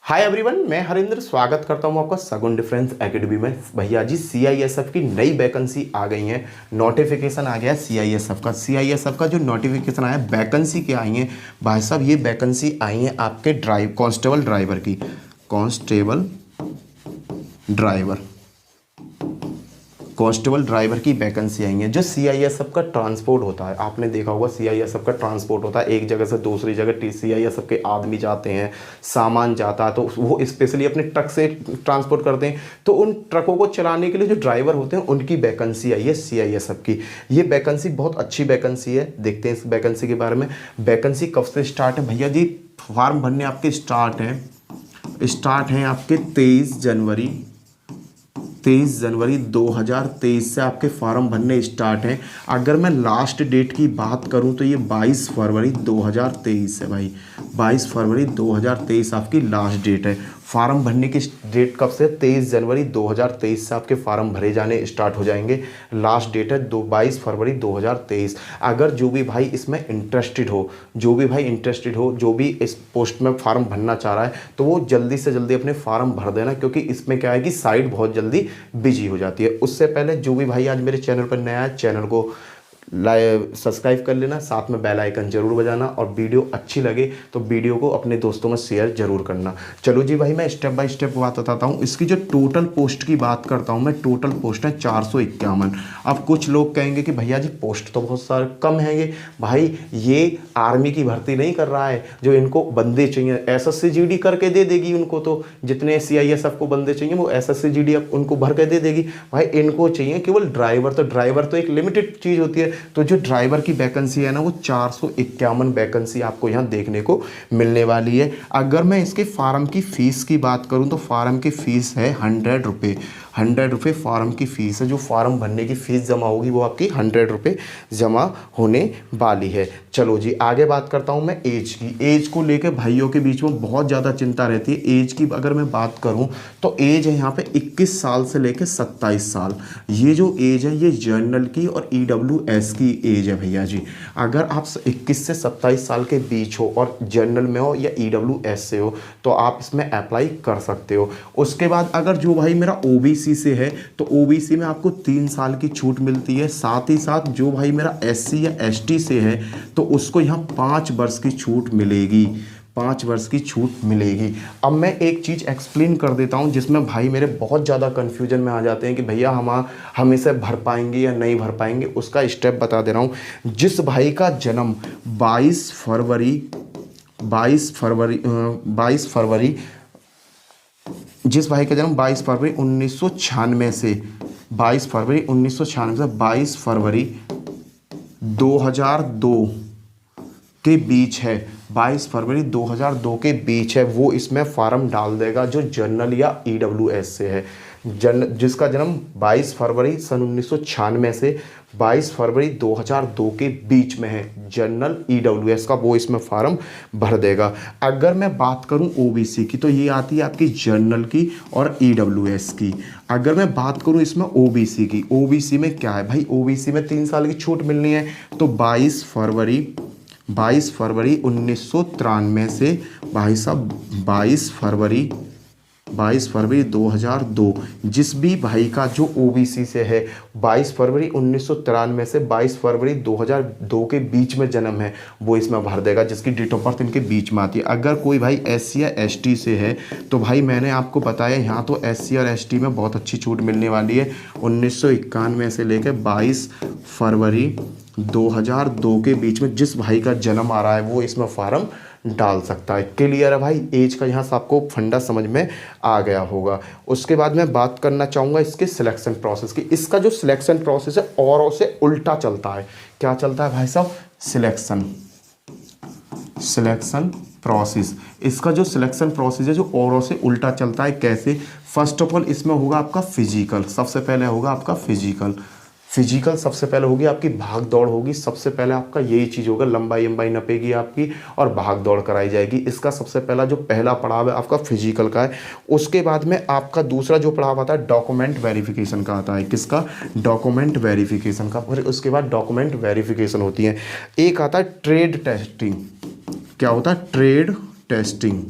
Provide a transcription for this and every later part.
Hi everyone, मैं हरिंद्र स्वागत करता हूं आपका सगुन डिफरेंस एकेडमी में। भैया जी सीआईएसएफ की नई वैकेंसी आ गई है, नोटिफिकेशन आ गया है सीआईएसएफ का जो नोटिफिकेशन आया है, वैकेंसी क्या आई है भाई साहब। ये वैकेंसी आई है आपके कांस्टेबल ड्राइवर की, कांस्टेबल ड्राइवर की वैकेंसी आई है। जो सीआईएसएफ का ट्रांसपोर्ट होता है, आपने देखा होगा सीआईएसएफ का ट्रांसपोर्ट होता है, एक जगह से दूसरी जगह सीआईएसएफ के आदमी जाते हैं, सामान जाता है, तो वो स्पेशली अपने ट्रक से ट्रांसपोर्ट करते हैं। तो उन ट्रकों को चलाने के लिए जो ड्राइवर होते हैं उनकी वैकेंसी आई है सीआईएसएफ की। ये वैकेंसी बहुत अच्छी वैकेंसी है। देखते हैं इस वैकेंसी के बारे में। वैकेंसी कब से स्टार्ट है भैया जी? फॉर्म भरने आपके स्टार्ट हैं आपके 23 जनवरी 2023 से आपके फॉर्म भरने स्टार्ट हैं। अगर मैं लास्ट डेट की बात करूं तो ये 22 फरवरी 2023 है भाई। 22 फरवरी 2023 आपकी लास्ट डेट है। फॉर्म भरने की डेट कब से? 23 जनवरी 2023 से आपके फॉर्म भरे जाने स्टार्ट हो जाएंगे। लास्ट डेट है 22 फरवरी 2023। अगर जो भी भाई इसमें इंटरेस्टेड हो, जो भी इस पोस्ट में फॉर्म भरना चाह रहा है, तो वो जल्दी से जल्दी अपने फॉर्म भर देना, क्योंकि इसमें क्या है कि साइट बहुत जल्दी बिजी हो जाती है। उससे पहले जो भी भाई आज मेरे चैनल पर नया है, चैनल को सब्सक्राइब कर लेना, साथ में बेल आइकन जरूर बजाना, और वीडियो अच्छी लगे तो वीडियो को अपने दोस्तों में शेयर जरूर करना। चलो जी भाई, मैं स्टेप बाय स्टेप बात बताता हूँ। इसकी जो टोटल पोस्ट की बात करता हूँ मैं, टोटल पोस्ट है 451। अब कुछ लोग कहेंगे कि भैया जी पोस्ट तो बहुत सारे कम है ये। भाई ये आर्मी की भर्ती नहीं कर रहा है, जो इनको बंदे चाहिए एसएससी जीडी करके दे देगी उनको। तो जितने सीआईएसएफ को बंदे चाहिए वो एसएससी जीडी उनको भर के दे देगी। भाई इनको चाहिए केवल ड्राइवर। तो ड्राइवर तो एक लिमिटेड चीज़ होती है। तो जो ड्राइवर की वैकेंसी है ना, वो 451 वैकेंसी आपको यहाँ देखने को मिलने वाली है। अगर मैं इसके फॉर्म की फ़ीस की बात करूँ तो फॉर्म की फ़ीस है 100 रुपये। 100 रुपये फॉर्म की फ़ीस है। जो फॉर्म भरने की फ़ीस जमा होगी वो आपकी 100 रुपये जमा होने वाली है। चलो जी आगे बात करता हूँ मैं एज की। एज को लेकर भाइयों के बीच में बहुत ज़्यादा चिंता रहती है। एज की अगर मैं बात करूँ तो एज है यहाँ पे 21 साल से लेकर 27 साल। ये जो एज है ये जनरल की और ईडब्ल्यूएस की एज है भैया जी। अगर आप 21 से 27 साल के बीच हो और जनरल में हो या ईडब्ल्यूएस से हो तो आप इसमें अप्लाई कर सकते हो। उसके बाद अगर जो भाई मेरा ओबीसी से है तो ओबीसी में आपको 3 साल की छूट मिलती है। साथ ही साथ जो भाई मेरा एससी या एसटी से है तो उसको यहाँ 5 वर्ष की छूट मिलेगी। 5 वर्ष की छूट मिलेगी। अब मैं एक चीज़ एक्सप्लेन कर देता हूँ जिसमें भाई मेरे बहुत ज़्यादा कन्फ्यूजन में आ जाते हैं कि भैया हम इसे भर पाएंगे या नहीं भर पाएंगे। उसका स्टेप बता दे रहा हूँ। जिस भाई का जन्म 22 फरवरी जिस भाई का जन्म 22 फरवरी 1996 से 22 फरवरी 2002 के बीच है, 22 फरवरी 2002 के बीच है, वो इसमें फॉर्म डाल देगा जो जनरल या ईडब्ल्यूएस से है। जिसका जन्म 22 फरवरी सन 1996 से 22 फरवरी 2002 के बीच में है, जनरल ईडब्ल्यूएस का, वो इसमें फॉर्म भर देगा। अगर मैं बात करूं ओबीसी की तो ये आती है आपकी जनरल की और ईडब्ल्यूएस की। अगर मैं बात करूं इसमें ओबीसी की, ओबीसी में क्या है भाई? ओबीसी में 3 साल की छूट मिलनी है। तो 22 फरवरी 1993 से भाई साहब 22 फरवरी 2002, जिस भी भाई का जो ओबीसी से है 22 फरवरी 1993 से 22 फरवरी 2002 के बीच में जन्म है, वो इसमें भर देगा, जिसकी डेट ऑफ बर्थ इनके बीच में आती है। अगर कोई भाई एससी या एसटी से है तो भाई मैंने आपको बताया यहाँ तो एससी और एसटी में बहुत अच्छी छूट मिलने वाली है। 1991 से लेकर 22 फरवरी 2002 के बीच में जिस भाई का जन्म आ रहा है वो इसमें फॉर्म डाल सकता है। क्लियर है भाई? एज का यहाँ से आपको फंडा समझ में आ गया होगा। उसके बाद मैं बात करना चाहूँगा इसके सिलेक्शन प्रोसेस की। इसका जो सिलेक्शन प्रोसेस है औरों से उल्टा चलता है। क्या चलता है भाई साहब? Selection process. इसका जो सिलेक्शन प्रोसेस है जो औरों से उल्टा चलता है। कैसे? फर्स्ट ऑफ ऑल इसमें होगा आपका फिजिकल। सबसे पहले होगा आपका फिजिकल सबसे पहले होगी आपकी भाग दौड़ होगी। सबसे पहले आपका यही चीज़ होगा, लंबाई नपेगी आपकी और भाग दौड़ कराई जाएगी। इसका सबसे पहला जो पहला पड़ाव है आपका फिजिकल का है। उसके बाद में आपका दूसरा जो पड़ाव आता है डॉक्यूमेंट वेरिफिकेशन का आता है। किसका? डॉक्यूमेंट वेरिफिकेशन का। फिर उसके बाद डॉक्यूमेंट वेरिफिकेशन होती है। एक आता है ट्रेड टेस्टिंग। क्या होता है? Trade testing.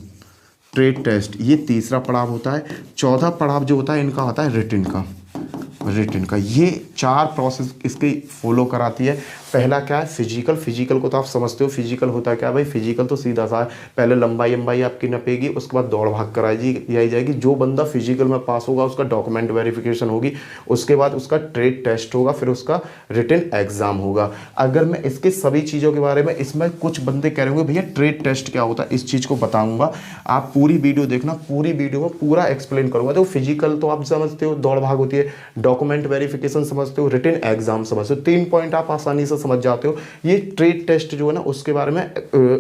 ट्रेड टेस्ट, ये तीसरा पड़ाव होता है। चौथा पड़ाव जो होता है इनका होता है रिटन का। रिटन का ये 4 प्रोसेस इसके फॉलो कराती है। पहला क्या है, फिजिकल। फिजिकल को तो आप समझते हो, फिजिकल होता है क्या भाई, फिजिकल तो सीधा सा है, पहले लंबाई आपकी नपेगी, उसके बाद दौड़ भाग कराई जाएगी। जो बंदा फिजिकल में पास होगा उसका डॉक्यूमेंट वेरिफिकेशन होगी, उसके बाद उसका ट्रेड टेस्ट होगा, फिर उसका रिटन एग्जाम होगा। अगर मैं इसके सभी चीज़ों के बारे में, इसमें कुछ बंदे कह रहे होंगे भैया ट्रेड टेस्ट क्या होता है, इस चीज़ को बताऊंगा। आप पूरी वीडियो देखना, पूरी वीडियो में पूरा एक्सप्लेन करूंगा। तो फिजिकल तो आप समझते हो, दौड़ भाग होती है, डॉक्यूमेंट वेरिफिकेशन समझते हो, रिटन एग्जाम समझते हो, 3 पॉइंट आप आसानी से समझ जाते हो। ये ट्रेड टेस्ट जो है ना, उसके बारे में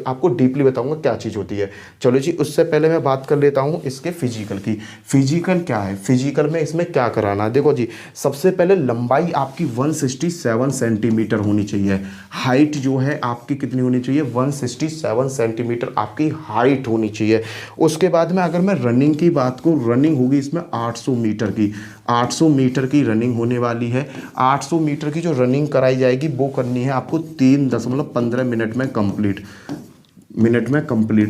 आपको डीपली बताऊंगा क्या चीज़ होती है। चलो जी, उससे पहले मैं बात कर लेता हूं इसके फिजिकल की। फिजिकल क्या है, फिजिकल में इसमें क्या कराना है, देखो जी, सबसे पहले लंबाई आपकी 167 सेंटीमीटर होनी चाहिए। हाइट जो है आपकी कितनी होनी चाहिए, 167 सेंटीमीटर आपकी हाइट होनी चाहिए। उसके बाद में अगर मैं रनिंग की बात करूँ, रनिंग होगी इसमें 800 मीटर की। 800 मीटर की रनिंग होने वाली है। 800 मीटर की जो रनिंग कराई जाएगी वो करनी है आपको 3.15 मिनट में कंप्लीट।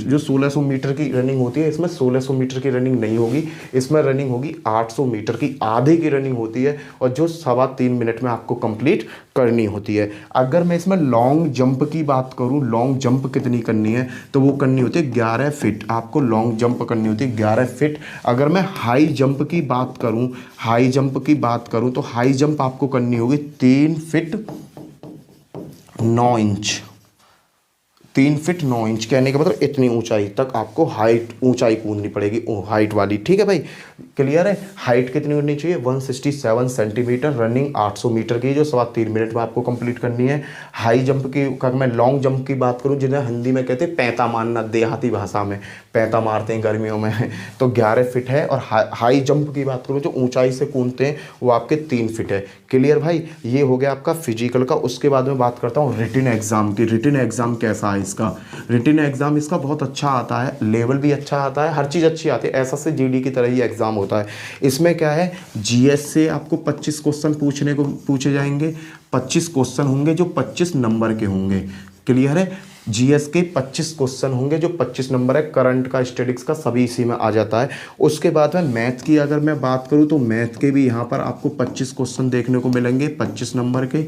जो 1600 मीटर की रनिंग होती है, इसमें 1600 मीटर की रनिंग नहीं होगी, इसमें रनिंग होगी 800 मीटर की, आधे की रनिंग होती है, और जो 3.25 मिनट में आपको कंप्लीट करनी होती है। अगर मैं इसमें लॉन्ग जंप की बात करूं, लॉन्ग जंप कितनी करनी है, तो वो करनी होती है 11 फीट। आपको लॉन्ग जंप करनी होती है 11 फीट। अगर मैं हाई जंप की बात करूं, हाई जंप की बात करूं तो हाई जंप आपको करनी होगी 3 फीट 9 इंच। 3 फीट 9 इंच कहने का मतलब इतनी ऊंचाई तक आपको ऊंचाई कूदनी पड़ेगी, हाइट वाली। ठीक है भाई, क्लियर है। हाइट कितनी होनी चाहिए, 167 सेंटीमीटर। रनिंग 800 मीटर की, जो 3.25 मिनट में आपको कंप्लीट करनी है। हाई जंप की, अगर मैं लॉन्ग जंप की बात करूं, जिन्हें हिंदी में कहते हैं पैंता मारना, देहाती भाषा में पैंता मारते हैं गर्मियों में, तो 11 फीट है। और हाई जंप की बात करूँ, जो ऊंचाई से कूदते हैं, वो आपके 3 फीट है। क्लियर भाई, ये हो गया आपका फिजिकल का। उसके बाद में बात करता हूँ रिटन एग्जाम की। रिटन एग्जाम कैसा है इसका, रिटन एग्जाम इसका बहुत अच्छा आता है, लेवल भी अच्छा आता है, हर चीज़ अच्छी आती है, ऐसा से जीडी की तरह ही एग्जाम होता है। इसमें क्या है, जीएस से आपको 25 क्वेश्चन पूछे जाएंगे। 25 क्वेश्चन होंगे जो 25 नंबर के होंगे। क्लियर है, जीएस के 25 क्वेश्चन होंगे जो 25 नंबर है। करंट का, स्टैटिक्स का, सभी इसी में आ जाता है। उसके बाद में मैथ की अगर मैं बात करूं, तो मैथ के भी यहाँ पर आपको 25 क्वेश्चन देखने को मिलेंगे, 25 नंबर के।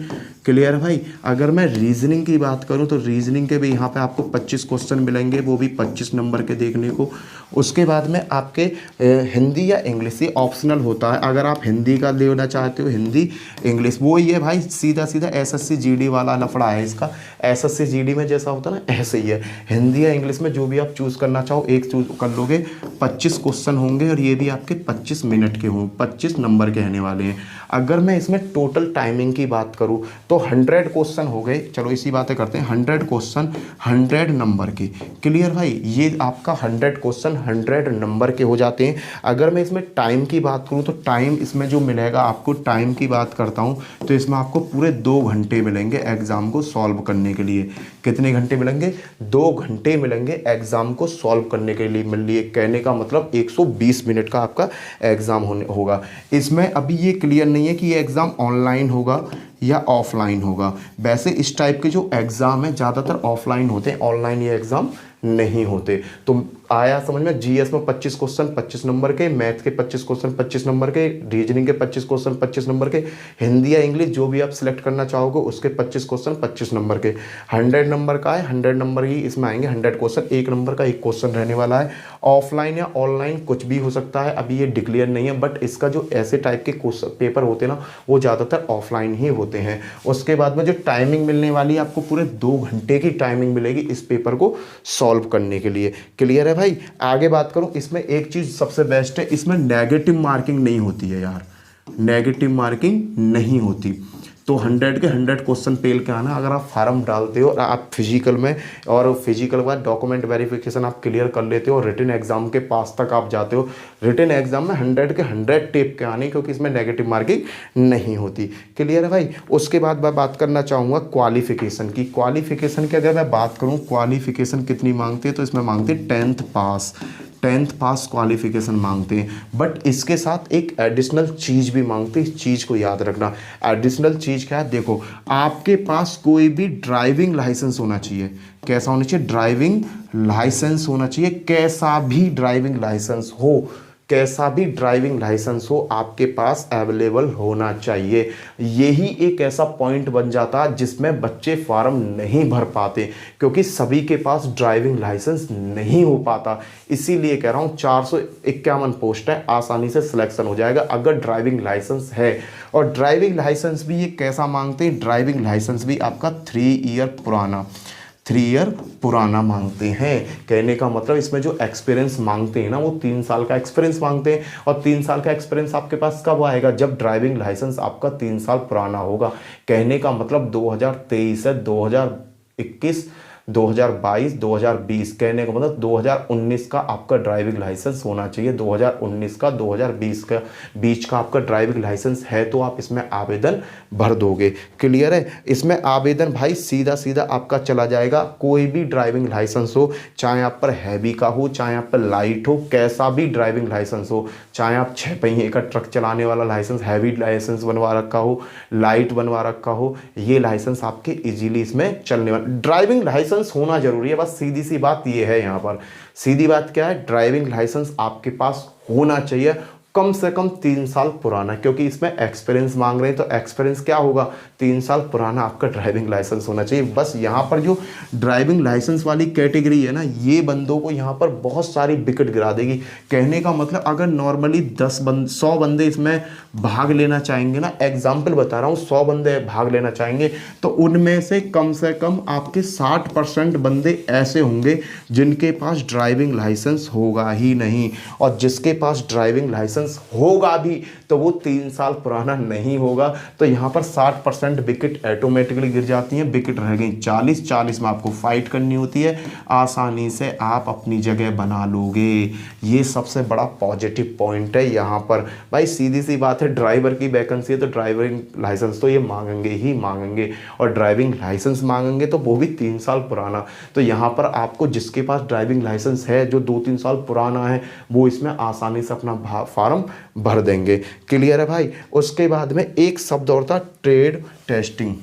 क्लियर है भाई। अगर मैं रीजनिंग की बात करूं, तो रीजनिंग के भी यहाँ पे आपको 25 क्वेश्चन मिलेंगे, वो भी 25 नंबर के देखने को। उसके बाद में आपके हिंदी या इंग्लिश, ये ऑप्शनल होता है। अगर आप हिंदी का लेना चाहते हो, हिंदी इंग्लिश, वो ये भाई सीधा सीधा एसएससी जीडी वाला लफड़ा है इसका। एसएससी जीडी में जैसा होता है ना, ऐसे ही है। हिंदी या इंग्लिश में जो भी आप चूज़ करना चाहो, एक चूज कर लोगे। 25 क्वेश्चन होंगे, और ये भी आपके 25 मिनट के होंगे, 25 नंबर के रहने वाले हैं। अगर मैं इसमें टोटल टाइमिंग की बात करूं, तो 100 क्वेश्चन हो गए। चलो इसी बातें करते हैं। 100 क्वेश्चन 100 नंबर के। क्लियर भाई, ये आपका 100 क्वेश्चन 100 नंबर के हो जाते हैं। अगर मैं इसमें टाइम की बात करूं, तो टाइम इसमें जो मिलेगा आपको, टाइम की बात करता हूं, तो इसमें आपको पूरे 2 घंटे मिलेंगे एग्जाम को सॉल्व करने के लिए। कितने घंटे मिलेंगे, 2 घंटे मिलेंगे एग्जाम को सॉल्व करने के लिए। कहने का मतलब 120 मिनट का आपका एग्जाम होगा। इसमें अभी ये क्लियर नहीं है कि ये एग्जाम ऑनलाइन होगा या ऑफलाइन होगा। वैसे इस टाइप के जो एग्जाम है ज़्यादातर ऑफलाइन होते हैं, ऑनलाइन ये एग्जाम नहीं होते। तो आया समझ में, जीएस में 25 क्वेश्चन 25 नंबर के, मैथ के 25 क्वेश्चन 25 नंबर के, रीजनिंग के 25 क्वेश्चन 25 नंबर के, हिंदी या इंग्लिश जो भी आप सिलेक्ट करना चाहोगे उसके 25 क्वेश्चन 25 नंबर के। 100 नंबर का है, 100 नंबर ही इसमें आएंगे। 100 क्वेश्चन, 1 नंबर का 1 क्वेश्चन रहने वाला है। ऑफलाइन या ऑनलाइन कुछ भी हो सकता है, अभी ये डिक्लेयर नहीं है, बट इसका जो ऐसे टाइप के पेपर होते हैं ना, वो ज़्यादातर ऑफलाइन ही होते हैं। उसके बाद में जो टाइमिंग मिलने वाली है, आपको पूरे 2 घंटे की टाइमिंग मिलेगी इस पेपर को सॉल्व करने के लिए। क्लियर है भाई। आगे बात करूं, इसमें एक चीज सबसे बेस्ट है, इसमें नेगेटिव मार्किंग नहीं होती है यार, नेगेटिव मार्किंग नहीं होती। तो 100 के 100 क्वेश्चन पेल के आना। अगर आप फार्म डालते हो और आप फिजिकल में, और फिजिकल के बाद डॉक्यूमेंट वेरिफिकेशन आप क्लियर कर लेते हो, रिटन एग्जाम के पास तक आप जाते हो, रिटन एग्जाम में 100 के 100 टेप के आने, क्योंकि इसमें नेगेटिव मार्किंग नहीं होती। क्लियर है भाई। उसके बाद मैं बात करना चाहूँगा क्वालिफिकेशन की। क्वालिफिकेशन की अगर मैं बात करूँ, क्वालिफिकेशन कितनी मांगते हैं, तो इसमें मांगते 10th पास। 10th पास क्वालिफिकेशन मांगते हैं, बट इसके साथ एक एडिशनल चीज़ भी मांगते हैं। इस चीज़ को याद रखना। एडिशनल चीज़ क्या है? देखो, आपके पास कोई भी ड्राइविंग लाइसेंस होना चाहिए। कैसा होना चाहिए? ड्राइविंग लाइसेंस होना चाहिए। कैसा भी ड्राइविंग लाइसेंस हो, कैसा भी ड्राइविंग लाइसेंस हो, आपके पास अवेलेबल होना चाहिए। यही एक ऐसा पॉइंट बन जाता है जिसमें बच्चे फॉर्म नहीं भर पाते, क्योंकि सभी के पास ड्राइविंग लाइसेंस नहीं हो पाता। इसीलिए कह रहा हूँ 451 पोस्ट है, आसानी से सिलेक्शन हो जाएगा अगर ड्राइविंग लाइसेंस है। और ड्राइविंग लाइसेंस भी ये कैसा मांगते हैं? ड्राइविंग लाइसेंस भी आपका 3 ईयर पुराना, 3 ईयर पुराना मांगते हैं। कहने का मतलब इसमें जो एक्सपीरियंस मांगते हैं ना, वो 3 साल का एक्सपीरियंस मांगते हैं। और 3 साल का एक्सपीरियंस आपके पास कब आएगा? जब ड्राइविंग लाइसेंस आपका 3 साल पुराना होगा। कहने का मतलब 2023 से 2021, 2022, 2020, कहने का मतलब 2019 का आपका ड्राइविंग लाइसेंस होना चाहिए। 2019 का 2020 का बीच का आपका ड्राइविंग लाइसेंस है तो आप इसमें आवेदन भर दोगे। क्लियर है? इसमें आवेदन भाई सीधा सीधा आपका चला जाएगा। कोई भी ड्राइविंग लाइसेंस हो, चाहे आप पर हैवी का हो, चाहे आप पर लाइट हो, कैसा भी ड्राइविंग लाइसेंस हो, चाहे आप 6 पहिए का ट्रक चलाने वाला लाइसेंस, हैवी लाइसेंस बनवा रखा हो, लाइट बनवा रखा हो, ये लाइसेंस आपके इजीली इसमें चलने वाला। ड्राइविंग लाइसेंस होना जरूरी है, बस सीधी सी बात ये है। यहाँ पर सीधी बात क्या है? ड्राइविंग लाइसेंस आपके पास होना चाहिए, कम से कम 3 साल पुराना, क्योंकि इसमें एक्सपीरियंस मांग रहे हैं। तो एक्सपीरियंस क्या होगा? 3 साल पुराना आपका ड्राइविंग लाइसेंस होना चाहिए। बस यहाँ पर जो ड्राइविंग लाइसेंस वाली कैटेगरी है ना, ये बंदों को यहाँ पर बहुत सारी विकेट गिरा देगी। कहने का मतलब अगर नॉर्मली 100 बंदे इसमें भाग लेना चाहेंगे ना, एग्जाम्पल बता रहा हूँ, 100 बंदे भाग लेना चाहेंगे तो उनमें से कम आपके 60% बंदे ऐसे होंगे जिनके पास ड्राइविंग लाइसेंस होगा ही नहीं। और जिसके पास ड्राइविंग लाइसेंस होगा भी तो वो 3 साल पुराना नहीं होगा। तो यहाँ पर 60% विकेट ऑटोमेटिकली गिर जाती हैं। विकेट रह गई 40 में आपको फाइट करनी होती है। आसानी से आप अपनी जगह बना लोगे। ये सबसे बड़ा पॉजिटिव पॉइंट है यहाँ पर। भाई सीधी सी बात है, ड्राइवर की वैकेंसी है तो ड्राइविंग लाइसेंस तो ये मांगेंगे ही मांगेंगे। और ड्राइविंग लाइसेंस मांगेंगे तो वो भी 3 साल पुराना। तो यहाँ पर आपको जिसके पास ड्राइविंग लाइसेंस है जो 2-3 साल पुराना है, वो इसमें आसानी से अपना फॉर्म भर देंगे। क्लियर है भाई? उसके बाद में एक शब्द और था, trade testing.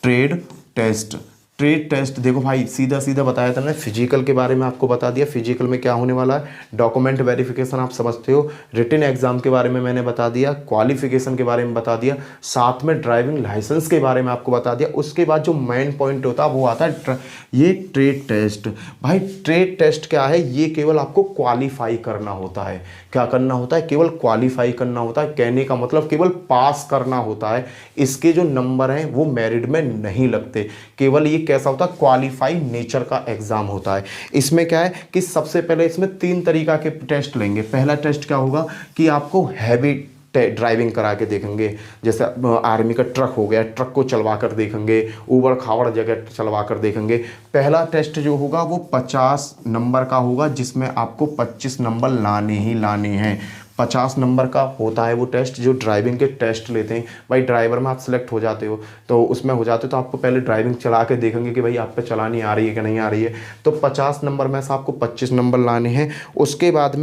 Trade test, trade test देखो भाई, सीधा सीधा बताया था ना। फिजिकल के बारे में आपको बता दिया, फिजिकल में क्या होने वाला है, डॉक्यूमेंट वेरिफिकेशन आप समझते हो, रिटन एग्जाम के बारे में मैंने बता दिया, क्वालिफिकेशन के बारे में बता दिया, साथ में ड्राइविंग लाइसेंस के बारे में आपको बता दिया। उसके बाद जो मेन पॉइंट होता है वो आता है ये ट्रेड टेस्ट। भाई ट्रेड टेस्ट क्या है? ये केवल आपको क्वालिफाई करना होता है। क्या करना होता है? केवल क्वालिफाई करना होता है। कहने का मतलब केवल पास करना होता है। इसके जो नंबर हैं वो मेरिट में नहीं लगते। केवल ये कैसा होता है? क्वालिफाई नेचर का एग्जाम होता है। इसमें क्या है कि सबसे पहले इसमें 3 तरीका के टेस्ट लेंगे। पहला टेस्ट क्या होगा कि आपको हैवी ड्राइविंग करा के देखेंगे। जैसे आर्मी का ट्रक हो गया, ट्रक को चलवा कर देखेंगे, ऊबड़ खाबड़ जगह चलवा कर देखेंगे। पहला टेस्ट जो होगा वो 50 नंबर का होगा, जिसमें आपको 25 नंबर लाने ही लाने हैं। 50 नंबर का होता है वो टेस्ट जो ड्राइविंग के टेस्ट लेते हैं। भाई ड्राइवर में आप सिलेक्ट हो जाते हो तो उसमें हो जाते हो तो आपको पहले ड्राइविंग चला के देखेंगे कि भाई आप पे चलानी आ रही है कि नहीं आ रही है। तो 50 नंबर में से आपको 25 नंबर लाने हैं। उसके बाद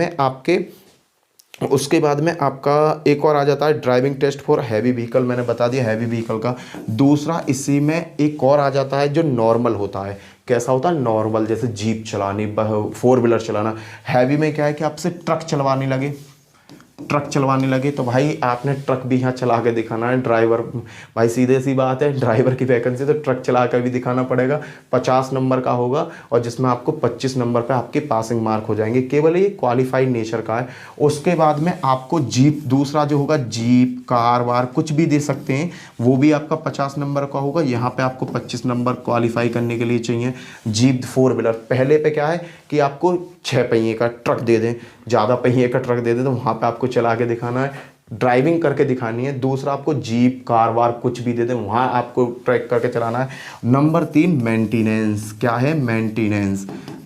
में आपका एक और आ जाता है driving test for heavy vehicle. मैंने बता दिया हैवी व्हीकल का। दूसरा इसी में एक और आ जाता है जो नॉर्मल होता है। कैसा होता है? नॉर्मल, जैसे जीप चलानी, 4 व्हीलर चलाना। हैवी में क्या है कि आपसे ट्रक चलवाने लगे तो भाई आपने ट्रक भी यहाँ चला के दिखाना है। ड्राइवर भाई सीधे सी बात है, ड्राइवर की वैकेंसी तो ट्रक चला कर भी दिखाना पड़ेगा। 50 नंबर का होगा और जिसमें आपको 25 नंबर पे आपके पासिंग मार्क हो जाएंगे। केवल ये क्वालिफाइड नेचर का है। उसके बाद में आपको जीप, दूसरा जो होगा जीप, कार वार कुछ भी दे सकते हैं, वो भी आपका 50 नंबर का होगा। यहाँ पे आपको 25 नंबर क्वालिफाई करने के लिए चाहिए। जीप 4 व्हीलर, पहले पे क्या है कि आपको 6 पहिए का ट्रक दे दें, ज़्यादा पहिए का ट्रक दे दें तो वहाँ पे आपको चला के दिखाना है, ड्राइविंग करके दिखानी है। दूसरा आपको जीप, कार वार कुछ भी दे दें, वहाँ आपको ट्रैक करके चलाना है। Number 3 maintenance. क्या है?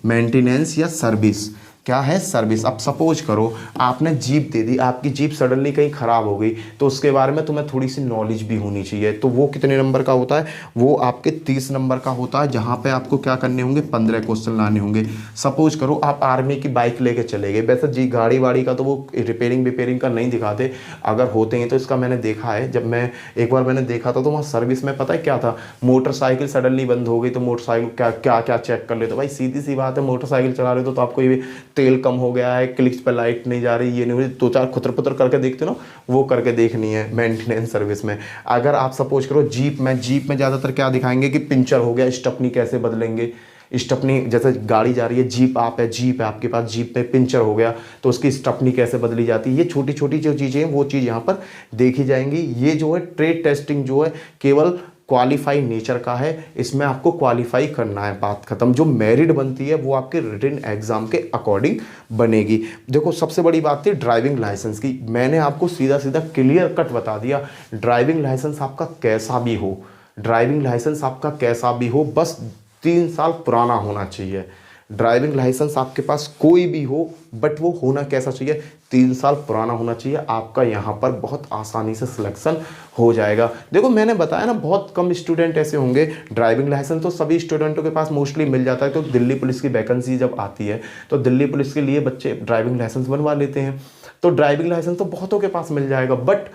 मेंटेनेंस या सर्विस। क्या है, सर्विस। अब सपोज करो आपने जीप दे दी, आपकी जीप सडनली कहीं ख़राब हो गई, तो उसके बारे में तुम्हें थोड़ी सी नॉलेज भी होनी चाहिए। तो वो कितने नंबर का होता है, वो आपके 30 नंबर का होता है, जहाँ पे आपको क्या करने होंगे, 15 क्वेश्चन लाने होंगे। सपोज करो आप आर्मी की बाइक लेके चले गए, वैसे जी गाड़ी वाड़ी का तो वो रिपेयरिंग का नहीं दिखाते, अगर होते हैं तो इसका मैंने देखा है, जब मैं एक बार मैंने देखा था तो वहाँ सर्विस में पता है क्या था, मोटरसाइकिल सडनली बंद हो गई, तो मोटरसाइकिल क्या क्या क्या चेक कर ले। तो भाई सीधी सी बात है, मोटरसाइकिल चला रहे हो तो आपको ये तेल कम हो गया है, क्लिक्स पे लाइट नहीं जा रही, ये नहीं हो रही, 2-4 खुतर पुतर करके देखते हो ना, वो करके देखनी है मेंटेनेंस सर्विस में। अगर आप सपोज करो जीप में ज़्यादातर क्या दिखाएंगे कि पंचर हो गया, स्टेपनी कैसे बदलेंगे, स्टेपनी जैसे गाड़ी जा रही है, जीप है आपके पास, जीप में पंचर हो गया तो उसकी स्टेपनी कैसे बदली जाती है, ये छोटी छोटी जो चीज़ें हैं वो चीज़ यहाँ पर देखी जाएंगी। ये जो है ट्रेड टेस्टिंग जो है केवल क्वालिफाई नेचर का है, इसमें आपको क्वालिफाई करना है, बात खत्म। जो मेरिट बनती है वो आपके रिटन एग्जाम के अकॉर्डिंग बनेगी। देखो सबसे बड़ी बात थी ड्राइविंग लाइसेंस की, मैंने आपको सीधा सीधा क्लियर कट बता दिया, ड्राइविंग लाइसेंस आपका कैसा भी हो, ड्राइविंग लाइसेंस आपका कैसा भी हो, बस 3 साल पुराना होना चाहिए। ड्राइविंग लाइसेंस आपके पास कोई भी हो, बट वो होना कैसा चाहिए, 3 साल पुराना होना चाहिए। आपका यहाँ पर बहुत आसानी से सिलेक्शन हो जाएगा। देखो मैंने बताया ना, बहुत कम स्टूडेंट ऐसे होंगे, ड्राइविंग लाइसेंस तो सभी स्टूडेंटों के पास मोस्टली मिल जाता है, क्योंकि दिल्ली पुलिस की वैकेंसी जब आती है तो दिल्ली पुलिस के लिए बच्चे ड्राइविंग लाइसेंस बनवा लेते हैं, तो ड्राइविंग लाइसेंस तो बहुतों के पास मिल जाएगा। बट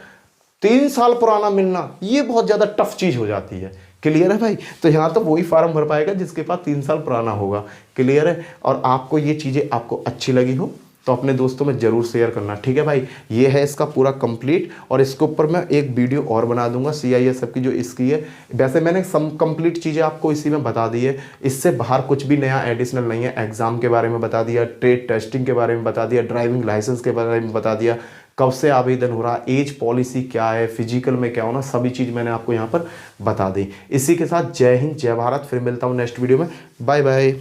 3 साल पुराना मिलना ये बहुत ज़्यादा टफ चीज़ हो जाती है। क्लियर है भाई, तो यहाँ तो वही फार्म भर पाएगा जिसके पास 3 साल पुराना होगा। क्लियर है, और आपको ये चीज़ें आपको अच्छी लगी हो तो अपने दोस्तों में ज़रूर शेयर करना, ठीक है भाई। ये है इसका पूरा कंप्लीट, और इसके ऊपर मैं एक वीडियो और बना दूंगा CISF की जो इसकी है। वैसे मैंने सम कंप्लीट चीज़ें आपको इसी में बता दी है, इससे बाहर कुछ भी नया एडिशनल नहीं है। एग्जाम के बारे में बता दिया, ट्रेड टेस्टिंग के बारे में बता दिया, ड्राइविंग लाइसेंस के बारे में बता दिया, कब से आवेदन हो रहा, एज पॉलिसी क्या है, फिजिकल में क्या होना, सभी चीज़ मैंने आपको यहाँ पर बता दी। इसी के साथ जय हिंद, जय भारत, फिर मिलता हूँ नेक्स्ट वीडियो में, बाय बाय।